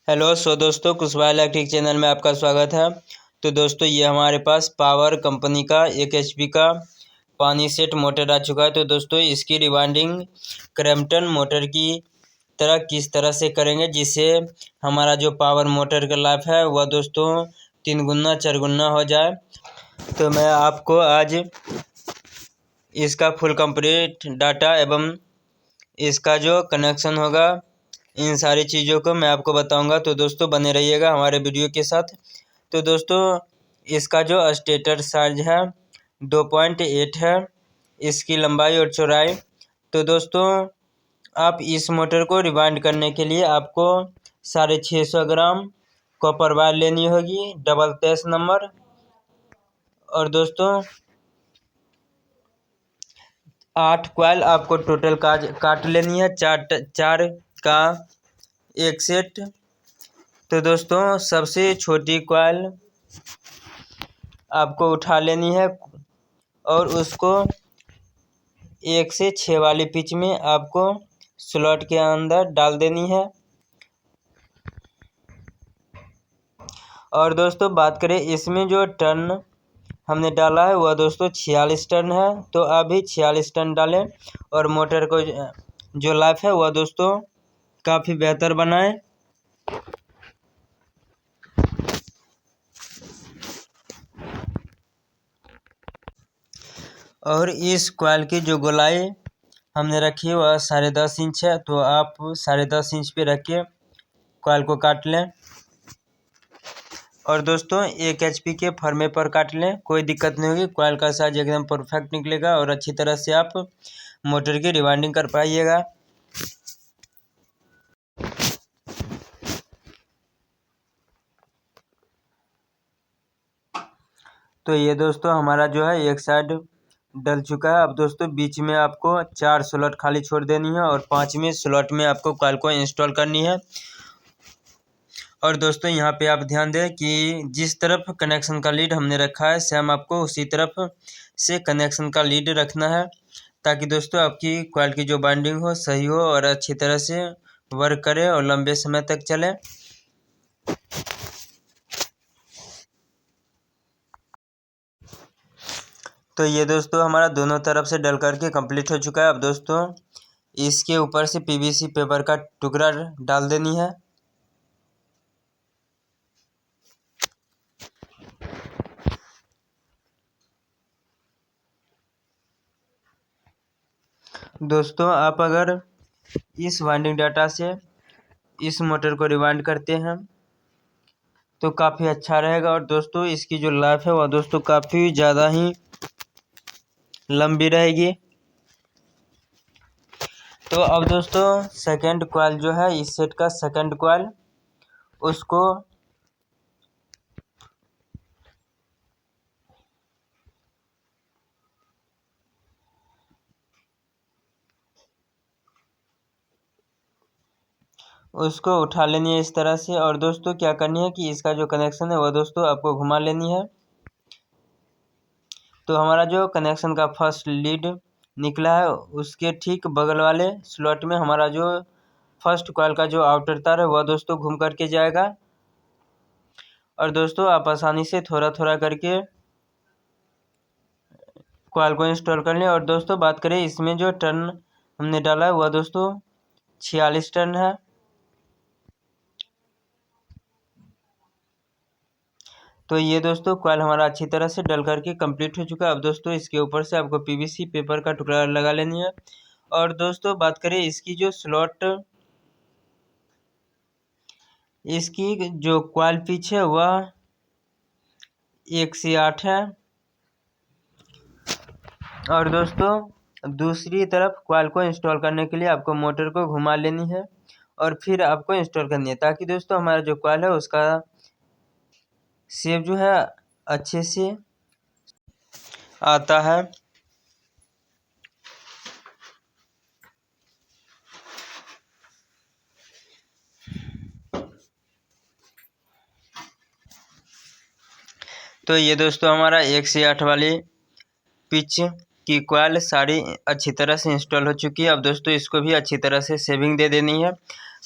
Hello दोस्तों, Kushwaha electric channel में आपका स्वागत है। तो दोस्तों, ये हमारे पास पावर कंपनी का 1 HP का पानी सेट मोटर आ चुका है। तो दोस्तों, इसकी रिवाइंडिंग क्रैम्पटन मोटर की तरह किस तरह से करेंगे जिससे हमारा जो पावर मोटर का लाइफ है वह दोस्तों 3 गुना 4 गुना हो जाए। तो मैं आपको आज इसका फुल कंप्लीट डाटा एवं इसका जो कनेक्शन होगा, इन सारी चीज़ों को मैं आपको बताऊंगा। तो दोस्तों, बने रहिएगा हमारे वीडियो के साथ। तो दोस्तों, इसका जो स्टेटर साइज है 2.8 है, इसकी लंबाई और चौड़ाई। तो दोस्तों, आप इस मोटर को रिवाइंड करने के लिए आपको 650 ग्राम कॉपर वायर लेनी होगी, डबल तेस नंबर। और दोस्तों, 8 कॉइल आपको टोटल काट लेनी है, चार का एक सेट। तो दोस्तों, सबसे छोटी कॉइल आपको उठा लेनी है और उसको 1 से 6 वाली पिच में आपको स्लॉट के अंदर डाल देनी है। और दोस्तों, बात करें इसमें जो टर्न हमने डाला है वह दोस्तों 46 टन है। तो आप भी 46 टन डालें और मोटर को जो लाइफ है वह दोस्तों काफ़ी बेहतर बनाएं। और इस कॉइल की जो गोलाई हमने रखी है वह 10.5 इंच है। तो आप 10.5 इंच पे रख के कॉइल को काट लें। और दोस्तों, 1 HP के फर्मे पर काट लें, कोई दिक्कत नहीं होगी। कॉइल का साइज एकदम परफेक्ट निकलेगा और अच्छी तरह से आप मोटर की रिवाइंडिंग कर पाइएगा। तो ये दोस्तों हमारा जो है एक साइड डल चुका है। अब दोस्तों, बीच में आपको 4 स्लॉट खाली छोड़ देनी है और 5वें स्लॉट में आपको कॉइल को इंस्टॉल करनी है। और दोस्तों, यहाँ पे आप ध्यान दें कि जिस तरफ कनेक्शन का लीड हमने रखा है सेम आपको उसी तरफ से कनेक्शन का लीड रखना है, ताकि दोस्तों आपकी कॉइल की जो बाइंडिंग हो सही हो और अच्छी तरह से वर्क करे और लंबे समय तक चले। तो ये दोस्तों हमारा दोनों तरफ से डल करके कंप्लीट हो चुका है। अब दोस्तों, इसके ऊपर से PVC पेपर का टुकड़ा डाल देनी है। दोस्तों, आप अगर इस वाइंडिंग डाटा से इस मोटर को रिवाइंड करते हैं तो काफ़ी अच्छा रहेगा। और दोस्तों, इसकी जो लाइफ है वह दोस्तों काफ़ी ज़्यादा ही लंबी रहेगी। तो अब दोस्तों, सेकंड कॉइल जो है इस सेट का सेकंड कॉइल उसको उठा लेनी है इस तरह से। और दोस्तों, क्या करनी है कि इसका जो कनेक्शन है वह दोस्तों आपको घुमा लेनी है। तो हमारा जो कनेक्शन का फर्स्ट लीड निकला है उसके ठीक बगल वाले स्लॉट में हमारा जो फर्स्ट कॉइल का जो आउटर तार है वह दोस्तों घूम करके जाएगा। और दोस्तों, आप आसानी से थोड़ा थोड़ा करके कॉइल को इंस्टॉल कर लें। और दोस्तों, बात करें इसमें जो टर्न हमने डाला है वह दोस्तों 46 टन है। तो ये दोस्तों कॉइल हमारा अच्छी तरह से डल करके कंप्लीट हो चुका है। अब दोस्तों, इसके ऊपर से आपको PVC पेपर का टुकड़ा लगा लेनी है। और दोस्तों, बात करें इसकी जो स्लॉट, इसकी जो कॉइल पिच है वह 1 से 8 है। और दोस्तों, दूसरी तरफ कॉइल को इंस्टॉल करने के लिए आपको मोटर को घुमा लेनी है और फिर आपको इंस्टॉल करनी है, ताकि दोस्तों हमारा जो कॉइल है उसका शेप जो है अच्छे से आता है। तो ये दोस्तों हमारा 1 से 8 वाली पिच की कॉइल सारी अच्छी तरह से इंस्टॉल हो चुकी है। अब दोस्तों, इसको भी अच्छी तरह से सेविंग दे देनी है।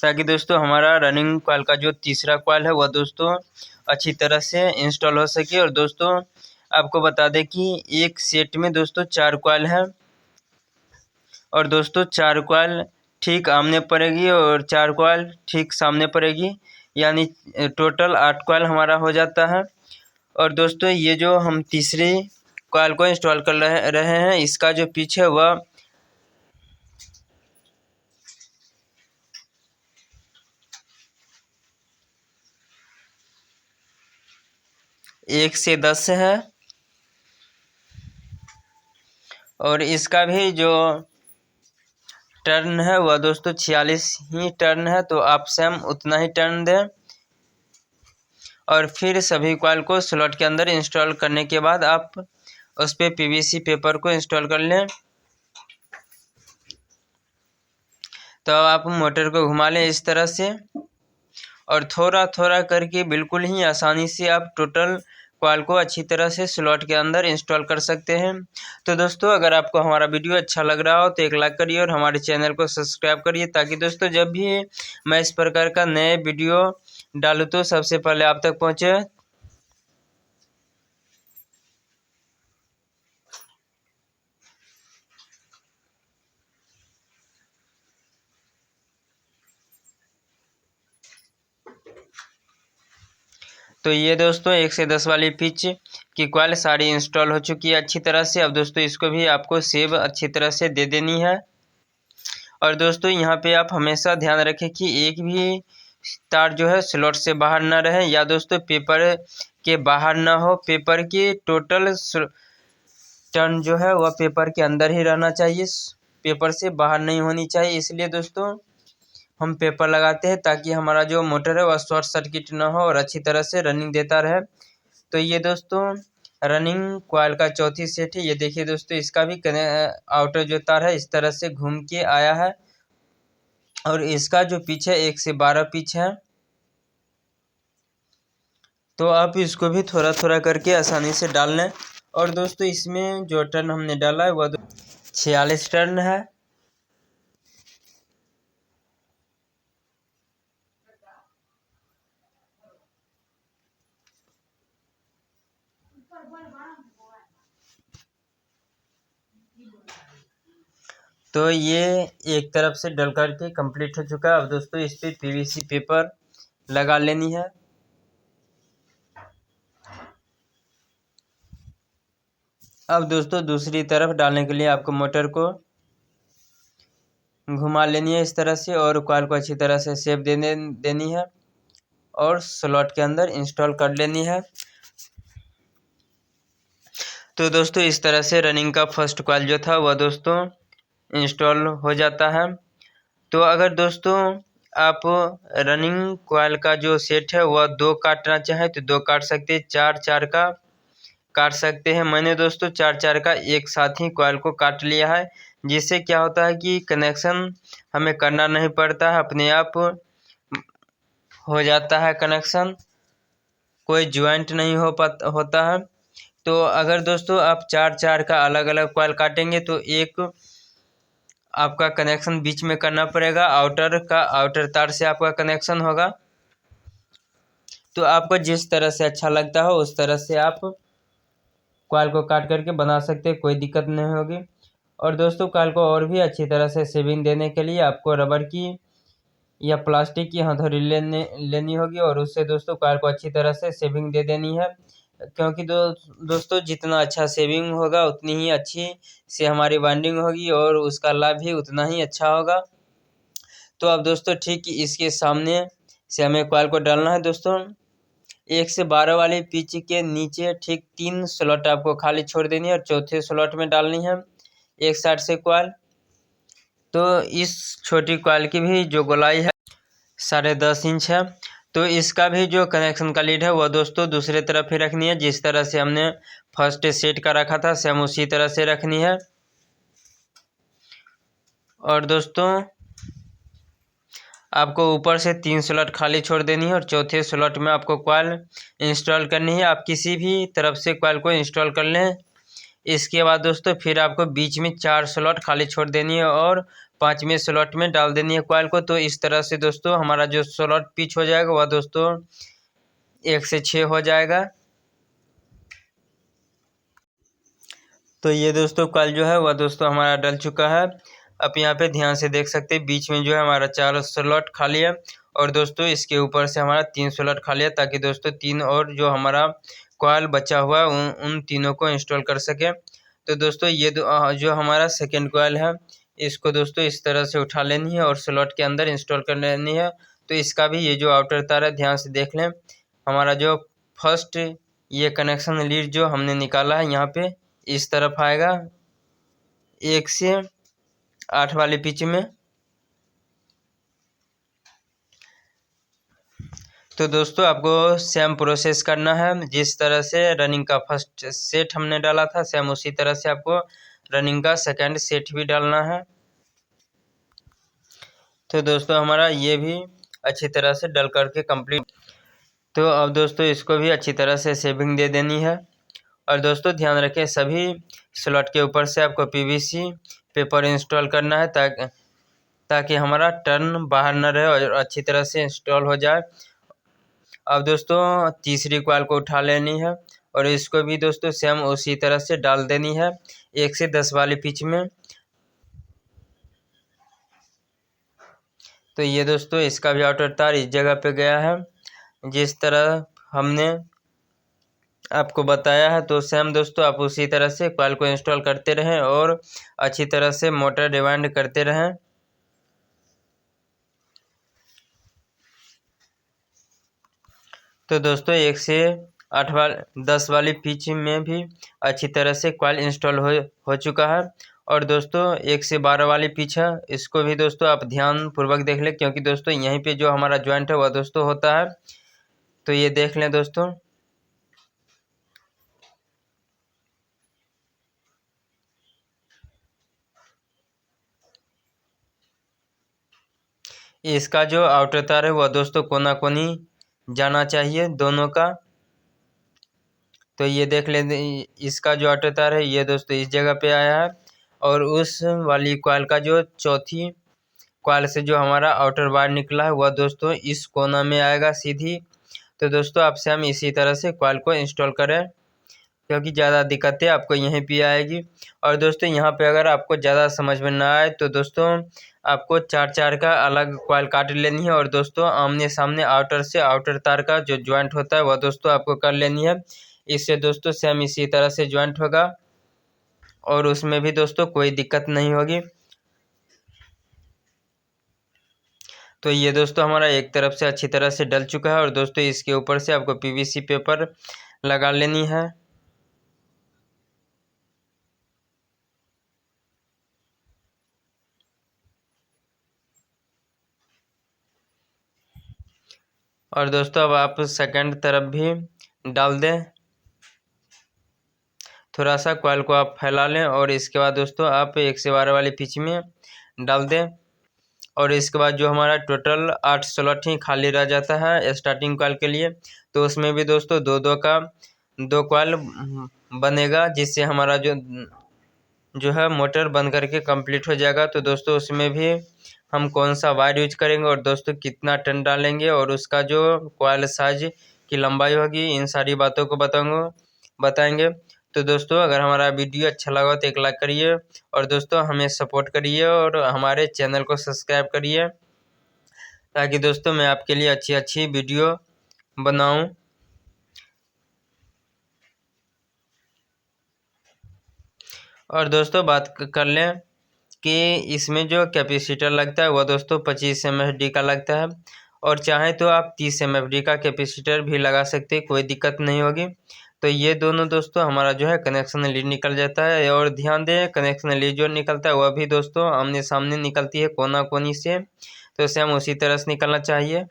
ताकि दोस्तों हमारा रनिंग कॉइल का जो तीसरा कॉइल है वह दोस्तों अच्छी तरह से इंस्टॉल हो सके। और दोस्तों आपको बता दें कि एक सेट में दोस्तों 4 कॉइल है और दोस्तों 4 कॉइल ठीक आमने पड़ेगी और 4 कॉइल ठीक सामने पड़ेगी, यानी टोटल 8 कॉइल हमारा हो जाता है। और दोस्तों ये जो हम तीसरी कॉइल को इंस्टॉल कर रहे हैं, इसका जो पिच है वह 1 से 10 है और इसका भी जो टर्न है वह दोस्तों 46 ही टर्न है, तो आप सेम उतना ही टर्न दें। और फिर सभी कॉइल को स्लॉट के अंदर इंस्टॉल करने के बाद आप उस पर पीवीसी पेपर को इंस्टॉल कर लें। तो आप मोटर को घुमा लें इस तरह से और थोड़ा थोड़ा करके बिल्कुल ही आसानी से आप टोटल कॉइल को अच्छी तरह से स्लॉट के अंदर इंस्टॉल कर सकते हैं। तो दोस्तों अगर आपको हमारा वीडियो अच्छा लग रहा हो तो एक लाइक करिए और हमारे चैनल को सब्सक्राइब करिए, ताकि दोस्तों जब भी मैं इस प्रकार का नए वीडियो डालूँ तो सबसे पहले आप तक पहुँचे। तो ये दोस्तों 1 से 10 वाली पिच की कॉइल सारी इंस्टॉल हो चुकी है अच्छी तरह से। अब दोस्तों इसको भी आपको सेव अच्छी तरह से दे देनी है। और दोस्तों यहाँ पे आप हमेशा ध्यान रखें कि एक भी तार जो है स्लॉट से बाहर ना रहे, या दोस्तों पेपर के बाहर ना हो। पेपर की टोटल टर्न जो है वह पेपर के अंदर ही रहना चाहिए, पेपर से बाहर नहीं होनी चाहिए। इसलिए दोस्तों हम पेपर लगाते हैं ताकि हमारा जो मोटर है वह शॉर्ट सर्किट ना हो और अच्छी तरह से रनिंग देता रहे। तो ये दोस्तों रनिंग कॉइल का चौथी सेट है। ये देखिए दोस्तों इसका भी आउटर जो तार है इस तरह से घूम के आया है और इसका जो पिच है 1 से 12 पिच है। तो आप इसको भी थोड़ा थोड़ा करके आसानी से डाल लें। और दोस्तों इसमें जो टर्न हमने डाला है वह 46 टर्न है। तो ये एक तरफ से डल करके कंप्लीट हो चुका है। अब दोस्तों इस पर पीवीसी पेपर लगा लेनी है। अब दोस्तों दूसरी तरफ डालने के लिए आपको मोटर को घुमा लेनी है इस तरह से और कॉइल को अच्छी तरह से शेप देनी है और स्लॉट के अंदर इंस्टॉल कर लेनी है। तो दोस्तों इस तरह से रनिंग का फर्स्ट कॉइल जो था वह दोस्तों इंस्टॉल हो जाता है। तो अगर दोस्तों आप रनिंग कॉइल का जो सेट है वह 2 काटना चाहें तो 2 काट सकते हैं, 4 का काट सकते हैं। मैंने दोस्तों 4 का एक साथ ही कॉइल को काट लिया है, जिससे क्या होता है कि कनेक्शन हमें करना नहीं पड़ता है, अपने आप हो जाता है कनेक्शन, कोई ज्वाइंट नहीं होता है। तो अगर दोस्तों आप 4 का अलग अलग कॉइल काटेंगे तो एक आपका कनेक्शन बीच में करना पड़ेगा, आउटर तार से आपका कनेक्शन होगा। तो आपको जिस तरह से अच्छा लगता हो उस तरह से आप कॉइल को काट करके बना सकते हैं, कोई दिक्कत नहीं होगी। और दोस्तों कॉइल को और भी अच्छी तरह से सेविंग देने के लिए आपको रबर की या प्लास्टिक की हथौड़ी लेनी होगी और उससे दोस्तों कॉइल को अच्छी तरह से सेविंग दे देनी है, क्योंकि दोस्तों जितना अच्छा सेविंग होगा उतनी ही अच्छी से हमारी वाइंडिंग होगी और उसका लाभ भी उतना ही अच्छा होगा। तो अब दोस्तों ठीक इसके सामने से हमें कॉइल को डालना है। दोस्तों 1 से 12 वाली पिच के नीचे ठीक 3 स्लॉट आपको खाली छोड़ देनी है और चौथे स्लॉट में डालनी है एक साइड से कॉइल। तो इस छोटी कॉइल की भी जो गोलाई है 10.5 इंच है। तो इसका भी जो कनेक्शन का लीड है वह दोस्तों दूसरे तरफ ही रखनी है, जिस तरह से हमने फर्स्ट सेट का रखा था सेम उसी तरह से रखनी है। और दोस्तों आपको ऊपर से 3 स्लॉट खाली छोड़ देनी है और चौथे स्लॉट में आपको कॉइल इंस्टॉल करनी है। आप किसी भी तरफ से कॉइल को इंस्टॉल कर लें। इसके बाद दोस्तों फिर आपको बीच में 4 स्लॉट खाली छोड़ देनी है और 5वें स्लॉट में डाल देनी है कॉइल को। तो इस तरह से दोस्तों हमारा जो स्लॉट पिच हो जाएगा वह दोस्तों 1 से 6 हो जाएगा। तो ये दोस्तों कॉइल जो है वह दोस्तों हमारा डल चुका है। आप यहाँ पे ध्यान से देख सकते हैं बीच में जो है हमारा 4 स्लॉट खाली है और दोस्तों इसके ऊपर से हमारा 3 स्लॉट खाली है, ताकि दोस्तों 3 और जो हमारा कॉइल बचा हुआ है उन तीनों को इंस्टॉल कर सके। तो दोस्तों ये जो हमारा सेकेंड कॉइल है इसको दोस्तों इस तरह से उठा लेनी है और स्लॉट के अंदर इंस्टॉल कर लेनी है। तो इसका भी ये जो आउटर तार है ध्यान से देख लें। हमारा जो फर्स्ट ये कनेक्शन लीड जो हमने निकाला है यहाँ पे इस तरफ आएगा 1 से 8 वाली पिच में। तो दोस्तों आपको सेम प्रोसेस करना है, जिस तरह से रनिंग का फर्स्ट सेट हमने डाला था सेम उसी तरह से आपको रनिंग का सेकंड सेट भी डालना है। तो दोस्तों हमारा ये भी अच्छी तरह से डल करके कंप्लीट। तो अब दोस्तों इसको भी अच्छी तरह से सेविंग दे देनी है। और दोस्तों ध्यान रखें सभी स्लॉट के ऊपर से आपको पीवीसी पेपर इंस्टॉल करना है ताकि हमारा टर्न बाहर न रहे और अच्छी तरह से इंस्टॉल हो जाए। अब दोस्तों तीसरी कॉइल को उठा लेनी है और इसको भी दोस्तों सेम उसी तरह से डाल देनी है 1 से 10 वाली पिच में। तो ये दोस्तों इसका भी आउटर तार इस जगह पे गया है जिस तरह हमने आपको बताया है। तो सेम दोस्तों आप उसी तरह से कॉइल को इंस्टॉल करते रहें और अच्छी तरह से मोटर रिवाइंड करते रहें। तो दोस्तों 1 से 10 वाली पिच में भी अच्छी तरह से कॉइल इंस्टॉल हो चुका है। और दोस्तों 1 से 12 वाली पिच है इसको भी दोस्तों आप ध्यान पूर्वक देख लें, क्योंकि दोस्तों यहीं पे जो हमारा जॉइंट है वह दोस्तों होता है। तो ये देख लें दोस्तों। इसका जो आउटर तार है वह दोस्तों कोना कोनी जाना चाहिए दोनों का। तो ये देख लें इसका जो आउटर तार है ये दोस्तों इस जगह पे आया है और उस वाली कॉइल का जो चौथी कॉइल से जो हमारा आउटर वायर निकला है वह दोस्तों इस कोना में आएगा सीधी। तो दोस्तों आपसे हम इसी तरह से कॉइल को इंस्टॉल करें, क्योंकि ज़्यादा दिक्कतें आपको यहीं पे आएगी। और दोस्तों यहाँ पे अगर आपको ज़्यादा समझ में ना आए तो दोस्तों आपको 4 का अलग कॉइल काट लेनी है और दोस्तों आमने सामने आउटर से आउटर तार का जो ज्वाइंट होता है वह दोस्तों आपको कर लेनी है। इससे दोस्तों सेम इसी तरह से ज्वाइंट होगा और उसमें भी दोस्तों कोई दिक्कत नहीं होगी। तो ये दोस्तों हमारा एक तरफ से अच्छी तरह से डल चुका है और दोस्तों इसके ऊपर से आपको पीवीसी पेपर लगा लेनी है। और दोस्तों अब आप सेकंड तरफ भी डाल दें। थोड़ा सा कॉइल को आप फैला लें और इसके बाद दोस्तों आप 1 से 12 वाली पिच में डाल दें। और इसके बाद जो हमारा टोटल 8 स्लॉट ही खाली रह जाता है स्टार्टिंग कॉइल के लिए, तो उसमें भी दोस्तों 2 कॉइल बनेगा, जिससे हमारा जो है मोटर बंद करके कंप्लीट हो जाएगा। तो दोस्तों उसमें भी हम कौन सा वायर यूज करेंगे और दोस्तों कितना टन डालेंगे और उसका जो कॉइल साइज की लंबाई होगी इन सारी बातों को बताएंगे। तो दोस्तों अगर हमारा वीडियो अच्छा लगा तो एक लाइक करिए और दोस्तों हमें सपोर्ट करिए और हमारे चैनल को सब्सक्राइब करिए, ताकि दोस्तों मैं आपके लिए अच्छी अच्छी वीडियो बनाऊं। और दोस्तों बात कर लें कि इसमें जो कैपेसिटर लगता है वह दोस्तों 25 mHD का लगता है और चाहें तो आप 30 mHD का कैपेसिटर भी लगा सकते हैं, कोई दिक्कत नहीं होगी। तो ये दोनों दोस्तों हमारा जो है कनेक्शन लीड निकल जाता है। और ध्यान दें कनेक्शन लीड जो निकलता है वह भी दोस्तों आमने सामने निकलती है कोना कोनी से, तो सेम उसी तरह से निकलना चाहिए।